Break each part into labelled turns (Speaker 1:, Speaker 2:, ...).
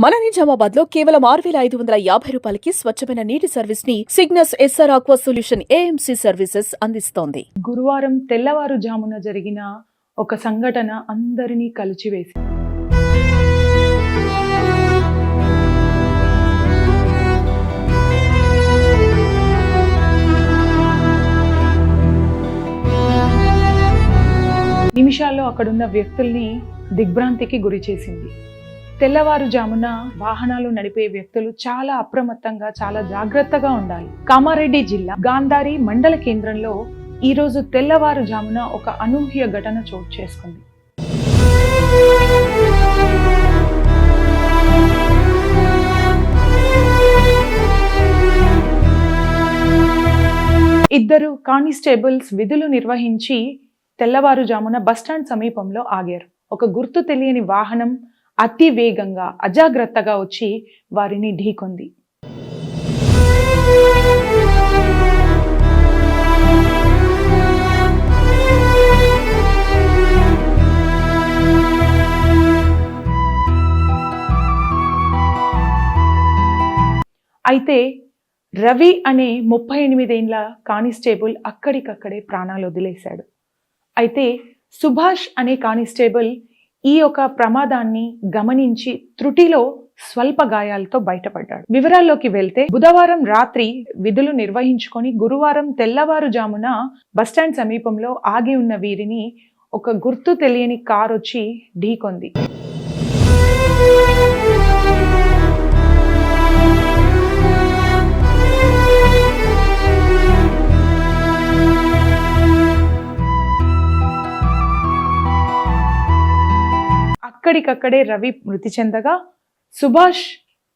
Speaker 1: మన నిజామాబాద్ లో కేవలం 6,550 రూపాయలకి స్వచ్ఛమైన నీటి సర్వీస్ ని Cygnus SR Aqua Solution AMC Services అందిస్తోంది.
Speaker 2: గురువారం తెల్లవారుజామున జరిగిన ఒక సంఘటన అందరినీ కలిచివేసింది. నిమిషాల్లో అక్కడున్న వ్యక్తుల్ని దిగ్భ్రాంతికి గురి చేసింది. తెల్లవారుజామున వాహనాలు నడిపే వ్యక్తులు చాలా అప్రమత్తంగా, చాలా జాగ్రత్తగా ఉండాలి. కామారెడ్డి జిల్లా గాంధారి మండల కేంద్రంలో ఈరోజు తెల్లవారుజామున ఒక అనూహ్య ఘటన చోటు చేసుకుంది. ఇద్దరు కానిస్టేబుల్స్ విధులు నిర్వహించి తెల్లవారుజామున బస్టాండ్ సమీపంలో ఆగారు. ఒక గుర్తు తెలియని వాహనం అతి వేగంగా, అజాగ్రత్తగా వచ్చి వారిని ఢీకొంది. అయితే రవి అనే 38 ఏళ్ల కానిస్టేబుల్ అక్కడికక్కడే ప్రాణాలు వదిలేశాడు. అయితే సుభాష్ అనే కానిస్టేబుల్ ఈ యొక్క ప్రమాదాన్ని గమనించి త్రుటిలో స్వల్ప గాయాలతో బయటపడ్డాడు. వివరాల్లోకి వెళ్తే బుధవారం రాత్రి విధులు నిర్వహించుకొని గురువారం తెల్లవారుజామున బస్టాండ్ సమీపంలో ఆగి ఉన్న వీరిని ఒక గుర్తు తెలియని కారు వచ్చి ఢీకొంది. అక్కడికక్కడే రవి మృతి చెందగా సుభాష్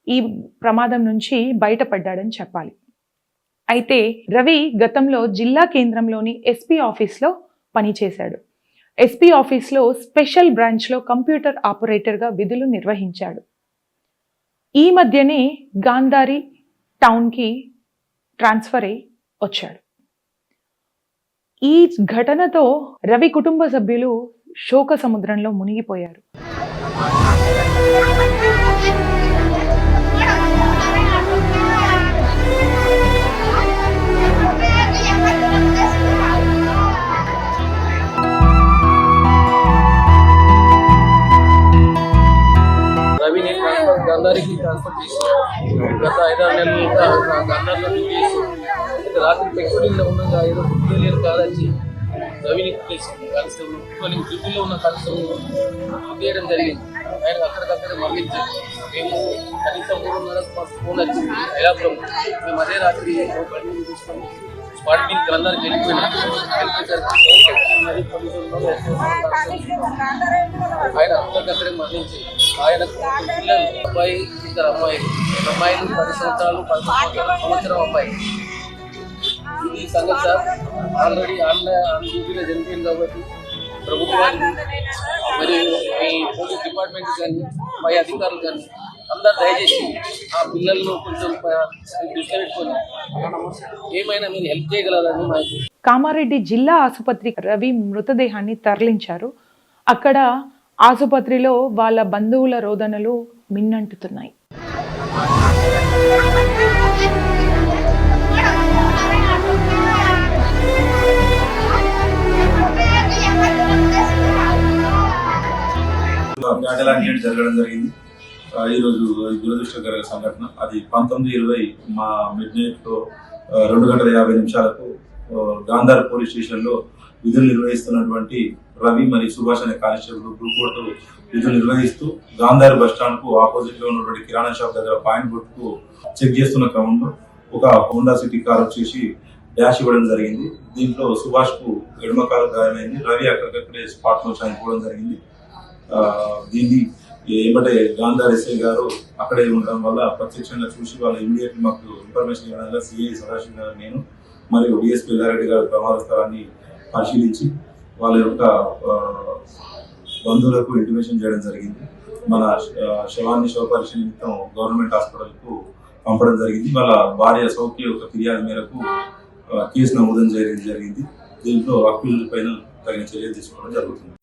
Speaker 2: ఈ ప్రమాదం నుంచి బయటపడ్డాడని చెప్పాలి. అయితే రవి గతంలో జిల్లా కేంద్రంలోని ఎస్పీ ఆఫీస్లో పనిచేశాడు. ఎస్పీ ఆఫీస్లో స్పెషల్ బ్రాంచ్లో కంప్యూటర్ ఆపరేటర్గా విధులు నిర్వహించాడు. ఈ మధ్యనే గాంధారి టౌన్కి ట్రాన్స్ఫర్ అయి వచ్చాడు. ఈ ఘటనతో రవి కుటుంబ సభ్యులు శోక సముద్రంలో మునిగిపోయారు.
Speaker 3: రవిని గంధారికి ట్రాన్స్ఫర్ చేసి గత 5-6 నెలలుగా గంధార్లో డ్యూటీ చేసి రాత్రి పెట్రోలింగ్లో ఉండగా ఏదో తెలియని కాదని రవిని కానిస్టేబుల్ డ్యూటీలో ఉన్న కానిస్టేబుల్ చేయడం జరిగింది. ఆయన అక్కడికక్కడే మరణించారు. మేము కనీసం 3:30 మాకు ఫోన్ వచ్చింది ఐలాపురం. మేము అదే రాత్రి బండి తీసుకొని స్పాట్ మీద గంధారికి వెళ్ళిపోయినాం. ఆయన అక్కడికక్కడే మరణించారు. ఆయనకు పిల్లలు, అబ్బాయి, 2 అమ్మాయిలు. అమ్మాయిలు 10 సంవత్సరాలు, 11 సంవత్సరం అబ్బాయి. ఇది సంగతి సార్. ఆల్రెడీ ఆన్లైన్ డ్యూటీలో చనిపోయింది కాబట్టి ప్రభుత్వానికి మరియు మీ పోలీస్ డిపార్ట్మెంట్ కానీ పై అధికారులు కానీ అందరు దయచేసి ఆ పిల్లలను కొంచెం దృష్టి పెట్టుకొని ఏమైనా మీరు హెల్ప్ చేయగలరని మాకు.
Speaker 2: కామారెడ్డి జిల్లా ఆసుపత్రికి రవి మృతదేహాన్ని తరలించారు. అక్కడ ఆసుపత్రిలో వాళ్ళ బంధువుల రోదనలు మిన్నంటుతున్నాయి.
Speaker 4: జరగడం జరిగింది. ఈరోజు దురదృష్టకర సంఘటన. అది 19:20 మా మిడ్ నైట్లో 2:50 గాంధార్ పోలీస్ స్టేషన్లో విధులు నిర్వహిస్తున్నటువంటి రవి మరియు సుభాష్ అనే కానిస్టేబుల్ గ్రూప్ కోర్టు విధులు నిర్వహిస్తూ గాంధార్ బస్ స్టాండ్ కు ఆపోజిట్ లో ఉన్నటువంటి కిరాణా షాప్ దగ్గర పాయింట్ గుర్తుకు చెక్ చేస్తున్న క్రమంలో ఒక హోండా సిటీ కార్ వచ్చేసి డాష్ ఇవ్వడం జరిగింది. దీంట్లో సుభాష్ కు ఎడమ కాలు గాయమైంది. రవి అక్కడికక్కడే స్పాట్ లో చనిపోవడం జరిగింది. దీన్ని ఏమంటే గాంధార్ ఎస్ఐ గారు అక్కడే ఉండడం వల్ల ప్రత్యక్షంగా చూసి వాళ్ళు ఇమీడియట్ మాకు ఇన్ఫర్మేషన్ ఇవ్వడంగా సిఐ సదాశివ్ గారు, నేను మరియు డిఎస్పీ ఎల్లారెడ్డి గారు ప్రమాద స్థలాన్ని పరిశీలించి వాళ్ళ యొక్క బంధువులకు ఇంటిమేషన్ చేయడం జరిగింది. మన శవాన్ని శవపరీక్ష నిమిత్తం గవర్నమెంట్ హాస్పిటల్కు పంపడం జరిగింది. వాళ్ళ భార్య సౌఖ్య యొక్క ఫిర్యాదు మేరకు కేసు నమోదు చేయడం జరిగింది. దీంట్లో అక్యూజ్డ్ పైన తగిన చర్యలు తీసుకోవడం జరుగుతుంది.